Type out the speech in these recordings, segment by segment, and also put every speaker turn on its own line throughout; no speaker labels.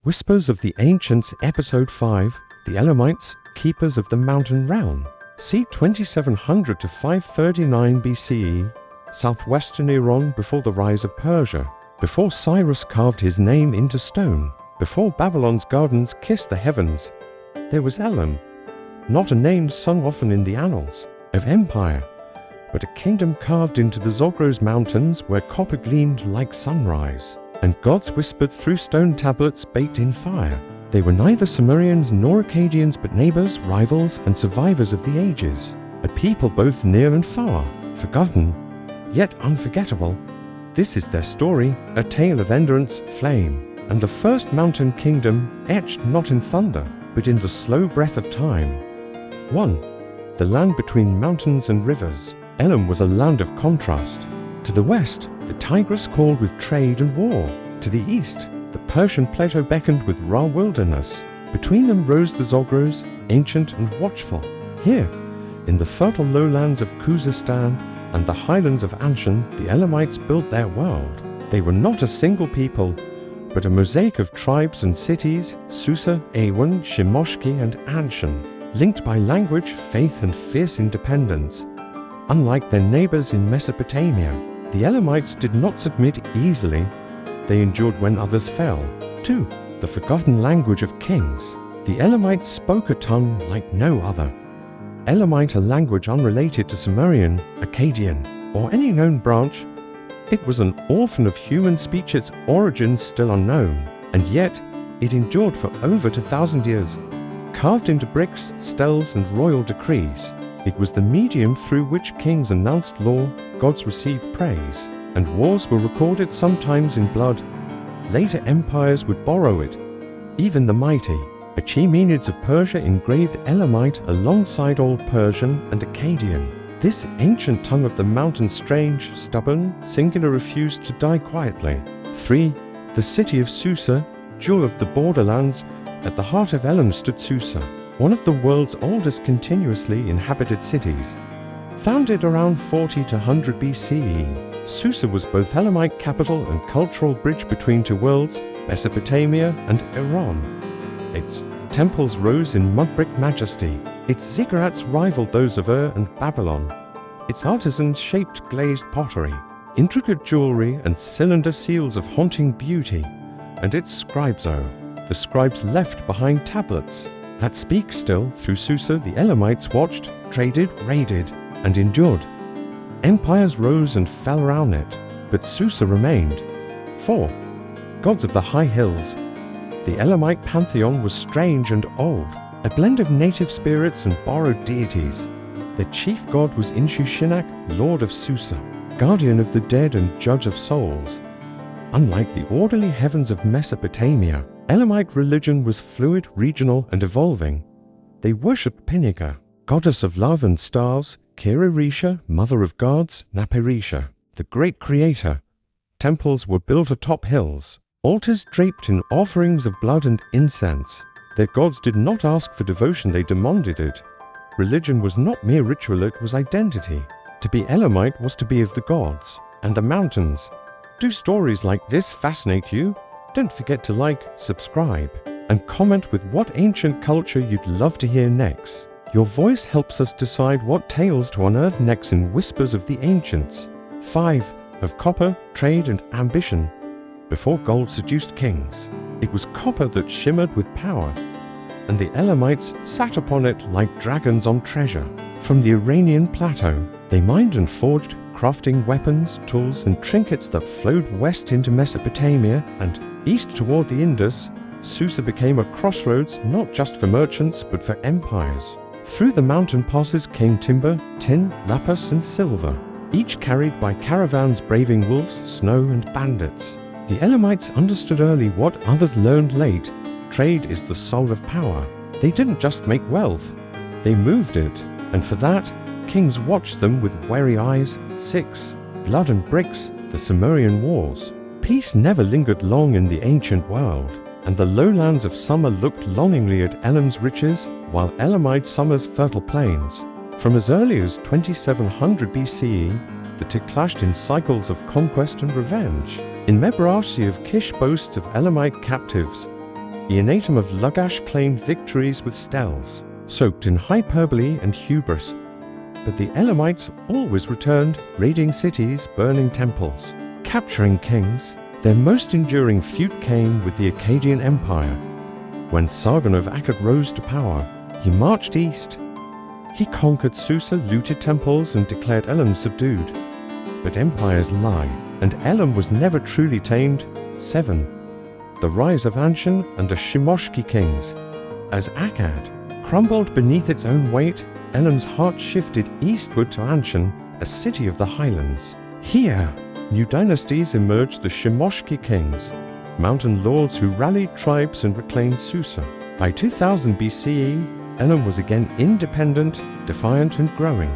Whispers of the Ancients, Episode 5, The Elamites, Keepers of the Mountain Realm. C. 2700 to 539 BCE, Southwestern Iran before the rise of Persia, before Cyrus carved his name into stone, before Babylon's gardens kissed the heavens, there was Elam, not a name sung often in the annals of empire, but a kingdom carved into the Zagros mountains where copper gleamed like sunrise, and gods whispered through stone tablets baked in fire. They were neither Sumerians nor Akkadians, but neighbors, rivals, and survivors of the ages, a people both near and far, forgotten, yet unforgettable. This is their story, a tale of endurance, flame, and the first mountain kingdom etched not in thunder, but in the slow breath of time. 1. The land between mountains and rivers. Elam was a land of contrast. To the west, the Tigris called with trade and war. To the east, the Persian plateau beckoned with raw wilderness. Between them rose the Zagros, ancient and watchful. Here, in the fertile lowlands of Khuzestan and the highlands of Anshan, the Elamites built their world. They were not a single people, but a mosaic of tribes and cities, Susa, Awan, Shimoshki, and Anshan, linked by language, faith, and fierce independence. Unlike their neighbors in Mesopotamia, the Elamites did not submit easily. They endured when others fell. 2. The forgotten language of kings. The Elamites spoke a tongue like no other. Elamite, a language unrelated to Sumerian, Akkadian, or any known branch. It was an orphan of human speech, its origins still unknown, and yet it endured for over 2,000 years. Carved into bricks, steles, and royal decrees, it was the medium through which kings announced law, gods received praise, and wars were recorded sometimes in blood. Later empires would borrow it. Even the mighty Achaemenids of Persia engraved Elamite alongside Old Persian and Akkadian. This ancient tongue of the mountain, strange, stubborn, singular, refused to die quietly. 3. The city of Susa, jewel of the borderlands. At the heart of Elam stood Susa, one of the world's oldest continuously inhabited cities. Founded around 40 to 100 BCE, Susa was both Elamite capital and cultural bridge between two worlds, Mesopotamia and Iran. Its temples rose in mud-brick majesty. Its ziggurats rivaled those of Ur and Babylon. Its artisans shaped glazed pottery, intricate jewelry, and cylinder seals of haunting beauty. And its scribes, the scribes left behind tablets that speak still. Through Susa, the Elamites watched, traded, raided, and endured. Empires rose and fell around it, but Susa remained. 4. Gods of the high hills. The Elamite pantheon was strange and old, a blend of native spirits and borrowed deities. Their chief god was Inshushinak, lord of Susa, guardian of the dead and judge of souls. Unlike the orderly heavens of Mesopotamia, Elamite religion was fluid, regional, and evolving. They worshipped Pinika, goddess of love and stars, Kiririsha, mother of gods, Napirisha, the great creator. Temples were built atop hills, altars draped in offerings of blood and incense. Their gods did not ask for devotion, they demanded it. Religion was not mere ritual, it was identity. To be Elamite was to be of the gods and the mountains. Do stories like this fascinate you? Don't forget to like, subscribe, and comment with what ancient culture you'd love to hear next. Your voice helps us decide what tales to unearth next in Whispers of the Ancients. 5. Of copper, trade, and ambition. Before gold seduced kings, it was copper that shimmered with power, and the Elamites sat upon it like dragons on treasure. From the Iranian plateau, they mined and forged, crafting weapons, tools, and trinkets that flowed west into Mesopotamia and east toward the Indus. Susa became a crossroads not just for merchants but for empires. Through the mountain passes came timber, tin, lapis, and silver, each carried by caravans braving wolves, snow, and bandits. The Elamites understood early what others learned late. Trade is the soul of power. They didn't just make wealth, they moved it, and for that, kings watched them with wary eyes. 6. Blood and bricks, the Sumerian wars. Peace never lingered long in the ancient world, and the lowlands of summer looked longingly at Elam's riches, while Elamite summers fertile plains. From as early as 2700 BCE, the two clashed in cycles of conquest and revenge. In Mebrashi of Kish boasts of Elamite captives, Eonatum of Lagash claimed victories with steles, soaked in hyperbole and hubris. But the Elamites always returned, raiding cities, burning temples, capturing kings. Their most enduring feud came with the Akkadian Empire. When Sargon of Akkad rose to power, he marched east. He conquered Susa, looted temples, and declared Elam subdued. But empires lie, and Elam was never truly tamed. 7. The rise of Anshan and the Shimoshki kings. As Akkad crumbled beneath its own weight, Elam's heart shifted eastward to Anshan, a city of the highlands. Here, new dynasties emerged, the Shimoshki kings, mountain lords who rallied tribes and reclaimed Susa. By 2000 BCE, Elam was again independent, defiant, and growing.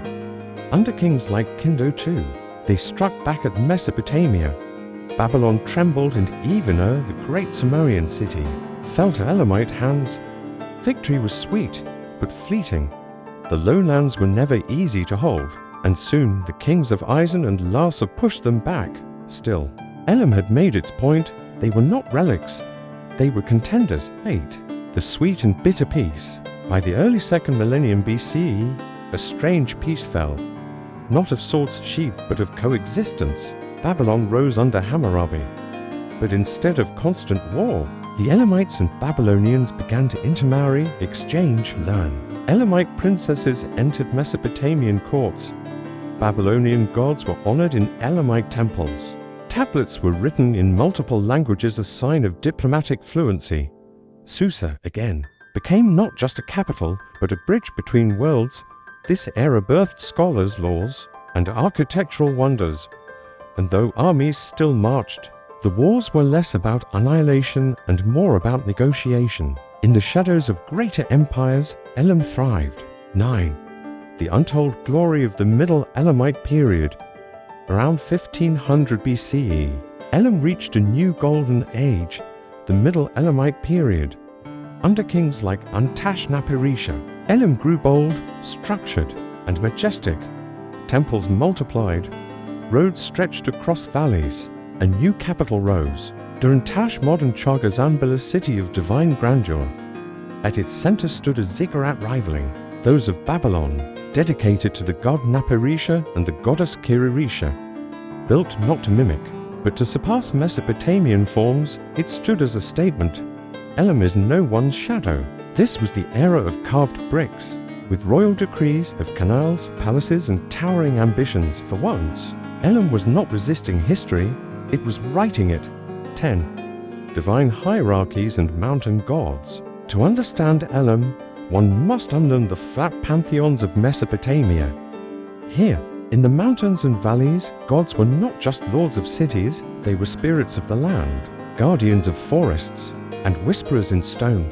Under kings like Kindo II, they struck back at Mesopotamia. Babylon trembled, and Evener, the great Sumerian city, fell to Elamite hands. Victory was sweet, but fleeting. The lowlands were never easy to hold, and soon the kings of Eisen and Larsa pushed them back. Still, Elam had made its point. They were not relics. They were contenders. 8. The sweet and bitter peace. By the early 2nd millennium BCE, a strange peace fell. Not of swords sheath, but of coexistence. Babylon rose under Hammurabi. But instead of constant war, the Elamites and Babylonians began to intermarry, exchange, learn. Elamite princesses entered Mesopotamian courts. Babylonian gods were honored in Elamite temples. Tablets were written in multiple languages, a sign of diplomatic fluency. Susa, again, became not just a capital, but a bridge between worlds. This era birthed scholars, laws, and architectural wonders. And though armies still marched, the wars were less about annihilation and more about negotiation. In the shadows of greater empires, Elam thrived. 9. The untold glory of the Middle Elamite period. Around 1500 BCE, Elam reached a new golden age, the Middle Elamite period. Under kings like Antash-Napirisha, Elam grew bold, structured, and majestic. Temples multiplied. Roads stretched across valleys. A new capital rose. Durintash, modern Chagazambala, city of divine grandeur. At its center stood a ziggurat rivaling those of Babylon, dedicated to the god Napirisha and the goddess Kiririsha. Built not to mimic, but to surpass Mesopotamian forms, it stood as a statement. Elam is no one's shadow. This was the era of carved bricks, with royal decrees of canals, palaces, and towering ambitions. For once, Elam was not resisting history, it was writing it. 10. Divine hierarchies and mountain gods. To understand Elam, one must unlearn the flat pantheons of Mesopotamia. Here, in the mountains and valleys, gods were not just lords of cities, they were spirits of the land, guardians of forests, and whisperers in stone.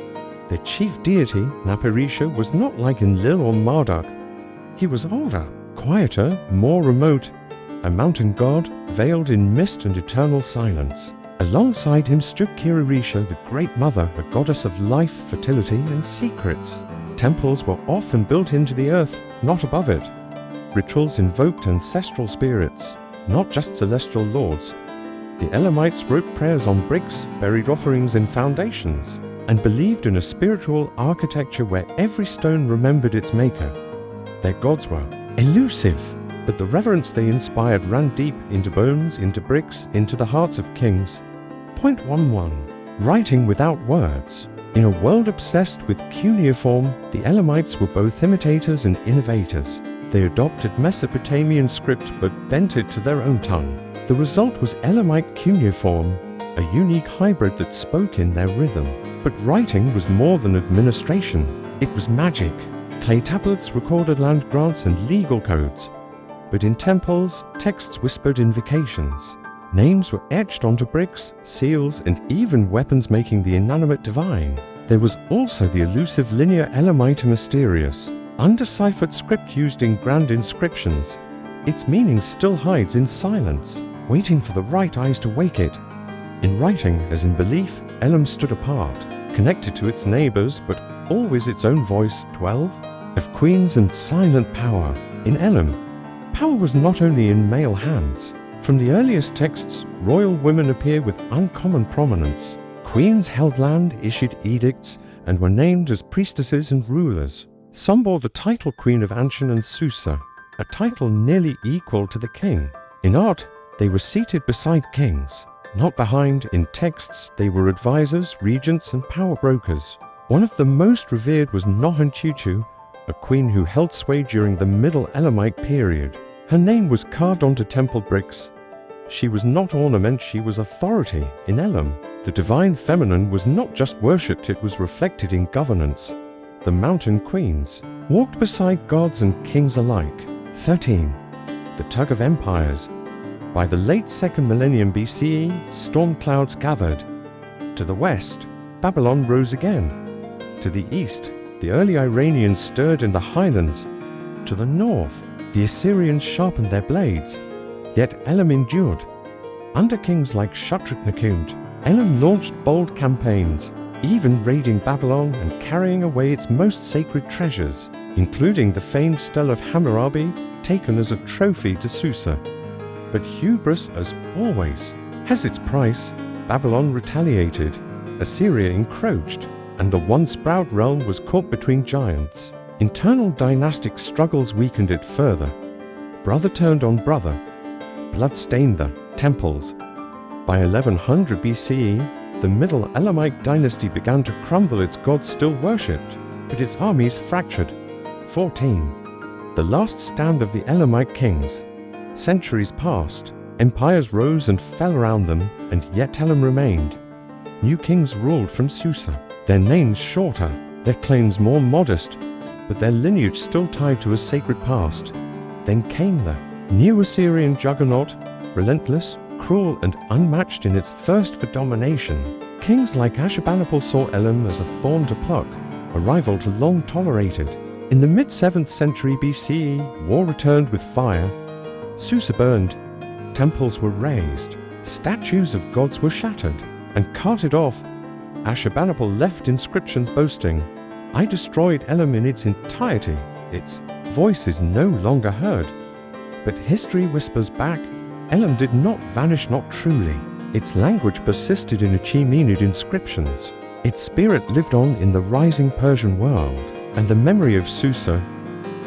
Their chief deity, Napirisha, was not like Enlil or Marduk. He was older, quieter, more remote, a mountain god veiled in mist and eternal silence. Alongside him stood Kiririsha, the Great Mother, a goddess of life, fertility, and secrets. Temples were often built into the earth, not above it. Rituals invoked ancestral spirits, not just celestial lords. The Elamites wrote prayers on bricks, buried offerings in foundations, and believed in a spiritual architecture where every stone remembered its maker. Their gods were elusive, but the reverence they inspired ran deep into bones, into bricks, into the hearts of kings. Point 11. Writing without words. In a world obsessed with cuneiform, the Elamites were both imitators and innovators. They adopted Mesopotamian script but bent it to their own tongue. The result was Elamite cuneiform, a unique hybrid that spoke in their rhythm. But writing was more than administration. It was magic. Clay tablets recorded land grants and legal codes. But in temples, texts whispered invocations. Names were etched onto bricks, seals, and even weapons, making the inanimate divine. There was also the elusive linear Elamite mysterious, undeciphered script used in grand inscriptions. Its meaning still hides in silence, waiting for the right eyes to wake it. In writing, as in belief, Elam stood apart, connected to its neighbors, but always its own voice. 12. Of queens and silent power. In Elam, power was not only in male hands. From the earliest texts, royal women appear with uncommon prominence. Queens held land, issued edicts, and were named as priestesses and rulers. Some bore the title Queen of Anshan and Susa, a title nearly equal to the king. In art, they were seated beside kings. Not behind, in texts, they were advisors, regents, and power brokers. One of the most revered was Nohantutu, a queen who held sway during the Middle Elamite period. Her name was carved onto temple bricks. She was not ornament, she was authority in Elam. The divine feminine was not just worshipped, it was reflected in governance. The mountain queens walked beside gods and kings alike. 13. The tug of empires. By the late 2nd millennium BCE, storm clouds gathered. To the west, Babylon rose again. To the east, the early Iranians stirred in the highlands. To the north, the Assyrians sharpened their blades. Yet Elam endured. Under kings like Shutruk-Nakumt, Elam launched bold campaigns, even raiding Babylon and carrying away its most sacred treasures, including the famed stele of Hammurabi, taken as a trophy to Susa. But hubris, as always, has its price. Babylon retaliated, Assyria encroached, and the once proud realm was caught between giants. Internal dynastic struggles weakened it further. Brother turned on brother. Blood stained the temples. By 1100 BCE, the Middle Elamite dynasty began to crumble. Its gods still worshipped, but its armies fractured. 14. The last stand of the Elamite kings. Centuries passed, empires rose and fell around them, and yet Elam remained. New kings ruled from Susa, their names shorter, their claims more modest, but their lineage still tied to a sacred past. Then came the new Assyrian juggernaut, relentless, cruel, and unmatched in its thirst for domination. Kings like Ashurbanipal saw Elam as a thorn to pluck, a rival to long tolerated. In the mid-7th century BCE, war returned with fire. Susa burned, temples were razed, statues of gods were shattered and carted off. Ashurbanipal left inscriptions boasting, "I destroyed Elam in its entirety." Its voice is no longer heard. But history whispers back, Elam did not vanish, not truly. Its language persisted in Achaemenid inscriptions. Its spirit lived on in the rising Persian world, and the memory of Susa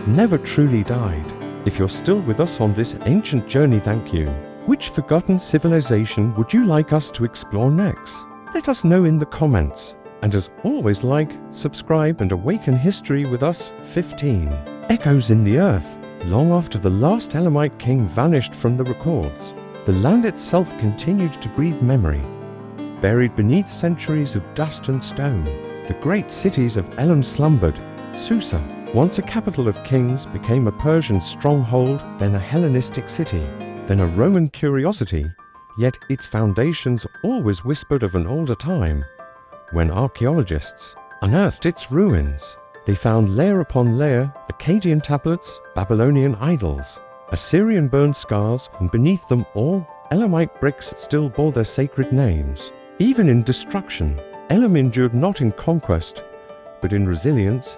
never truly died. If you're still with us on this ancient journey, thank you. Which forgotten civilization would you like us to explore next? Let us know in the comments. And as always, like, subscribe, and awaken history with us. 15. Echoes in the earth. Long after the last Elamite king vanished from the records, the land itself continued to breathe memory. Buried beneath centuries of dust and stone, the great cities of Elam slumbered. Susa, once a capital of kings, became a Persian stronghold, then a Hellenistic city, then a Roman curiosity, yet its foundations always whispered of an older time. When archaeologists unearthed its ruins, they found layer upon layer Akkadian tablets, Babylonian idols, Assyrian burned scars, and beneath them all, Elamite bricks still bore their sacred names. Even in destruction, Elam endured not in conquest, but in resilience.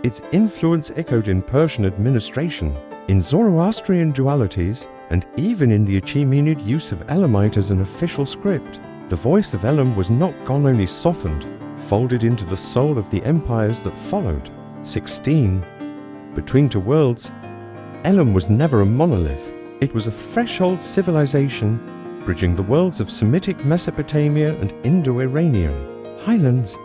Its influence echoed in Persian administration, in Zoroastrian dualities, and even in the Achaemenid use of Elamite as an official script. The voice of Elam was not gone, only softened, folded into the soul of the empires that followed. 16. Between two worlds, Elam was never a monolith. It was a threshold civilization, bridging the worlds of Semitic Mesopotamia and Indo-Iranian highlands.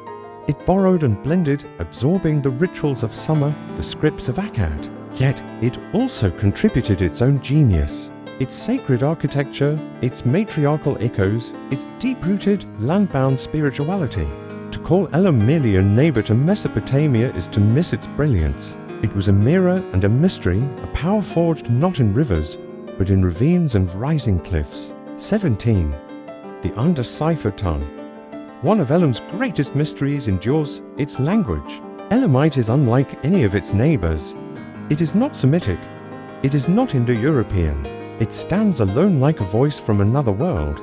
It borrowed and blended, absorbing the rituals of summer, the scripts of Akkad. Yet it also contributed its own genius. Its sacred architecture, its matriarchal echoes, its deep-rooted, land-bound spirituality. To call Elam merely a neighbor to Mesopotamia is to miss its brilliance. It was a mirror and a mystery, a power forged not in rivers, but in ravines and rising cliffs. 17. The undeciphered tongue. One of Elam's greatest mysteries endures its language. Elamite is unlike any of its neighbors. It is not Semitic. It is not Indo-European. It stands alone like a voice from another world.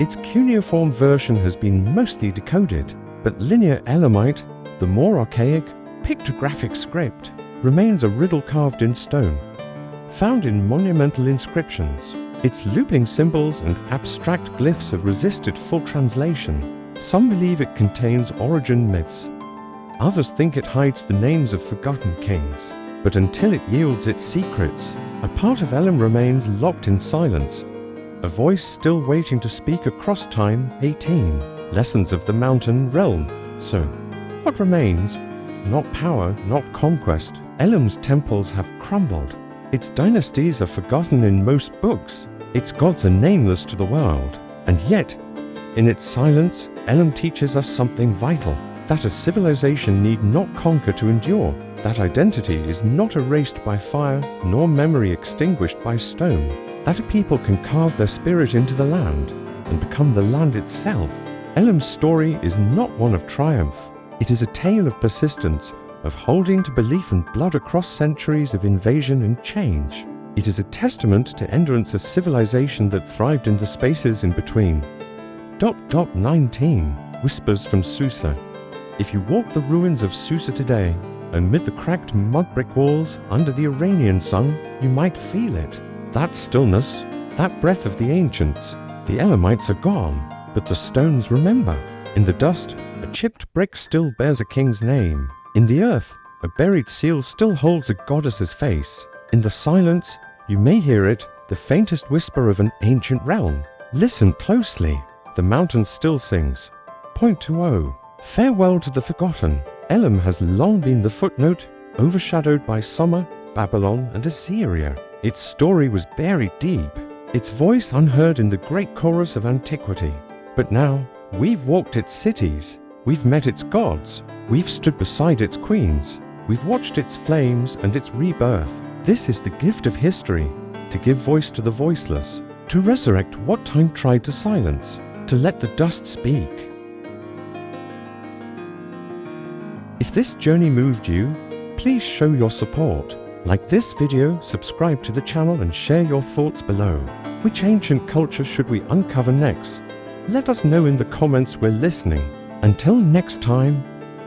Its cuneiform version has been mostly decoded, but linear Elamite, the more archaic, pictographic script, remains a riddle carved in stone, found in monumental inscriptions. Its looping symbols and abstract glyphs have resisted full translation. Some believe it contains origin myths. Others think it hides the names of forgotten kings. But until it yields its secrets, a part of Elam remains locked in silence. A voice still waiting to speak across time. 18. Lessons of the Mountain Realm. So, what remains? Not power, not conquest. Elam's temples have crumbled. Its dynasties are forgotten in most books. Its gods are nameless to the world. And yet, in its silence, Elam teaches us something vital. That a civilization need not conquer to endure. That identity is not erased by fire, nor memory extinguished by stone. That a people can carve their spirit into the land and become the land itself. Elam's story is not one of triumph. It is a tale of persistence, of holding to belief and blood across centuries of invasion and change. It is a testament to endurance, a civilization that thrived in the spaces in between. 19. Whispers from Susa. If you walk the ruins of Susa today, amid the cracked mud brick walls under the Iranian sun, you might feel it. That stillness, that breath of the ancients. The Elamites are gone, but the stones remember. In the dust, a chipped brick still bears a king's name. In the earth, a buried seal still holds a goddess's face. In the silence, you may hear it, the faintest whisper of an ancient realm. Listen closely. The mountain still sings. Point to O. Farewell to the forgotten. Elam has long been the footnote, overshadowed by Sumer, Babylon, and Assyria. Its story was buried deep, its voice unheard in the great chorus of antiquity. But now, we've walked its cities, we've met its gods, we've stood beside its queens, we've watched its flames and its rebirth. This is the gift of history, to give voice to the voiceless, to resurrect what time tried to silence, to let the dust speak. If this journey moved you, please show your support. Like this video, subscribe to the channel and share your thoughts below. Which ancient culture should we uncover next? Let us know in the comments. We're listening. Until next time,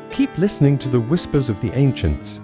keep listening to the whispers of the ancients.